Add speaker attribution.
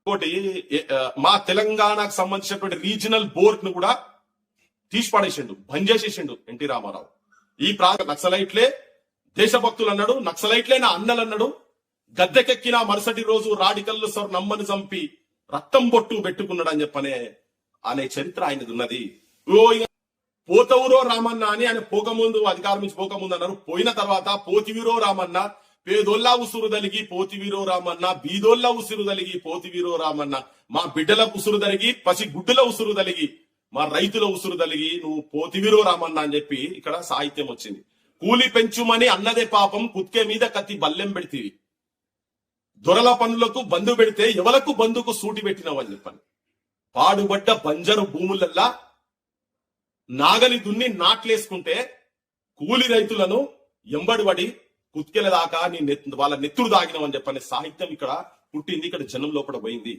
Speaker 1: ఇంకోటి మా తెలంగాణకు సంబంధించినటువంటి రీజనల్ బోర్డ్ ను కూడా తీసి పడేసిండు, బంద్ చేసేసిండు ఎన్టీ రామారావు. ఈ ప్రాంత నక్సలైట్లే దేశభక్తులు అన్నాడు, నక్సలైట్లే నా అన్నలు అన్నాడు. గద్దెకెక్కిన మరుసటి రోజు రాడికల్లు సార్ నమ్మని చంపి రక్తం బొట్టు పెట్టుకున్నాడు అని చెప్పనే అనే చరిత్ర ఆయనది ఉన్నది. పోతవురో రామన్న అని ఆయన పోకముందు, అధికారం నుంచి పోకముందు అన్నారు. పోయిన తర్వాత పోతివీరో రామన్న, పేదోల్లా ఉసురు దలిగి పోతివీరో రామన్న, బీదోల్లా ఉసురు దలిగి పోతివీరో రామన్న, మా బిడ్డల ఉసురు దలిగి పసి గుడ్డుల ఉసురు దలిగి మా రైతుల ఉసురు దలిగి నువ్వు పోతివీరో రామన్న అని చెప్పి ఇక్కడ సాహిత్యం వచ్చింది. కూలి పెంచుమని అన్నదే పాపం, కుత్కే మీద కత్తి బల్లెం పెడితీవి, దొరల పనులకు బంధు పెడితే ఎవలకు బంధుకు సూటి పెట్టినావని చెప్పని. పాడుబడ్డ బంజరు భూములల్లా నాగలి దున్ని నాట్లేసుకుంటే కూలి రైతులను ఎంబడిబడి కుత్కెల దాకా వాళ్ళ నెత్తురు దాగినవని చెప్పని సాహిత్యం ఇక్కడ పుట్టింది, ఇక్కడ జనం లోపల పోయింది.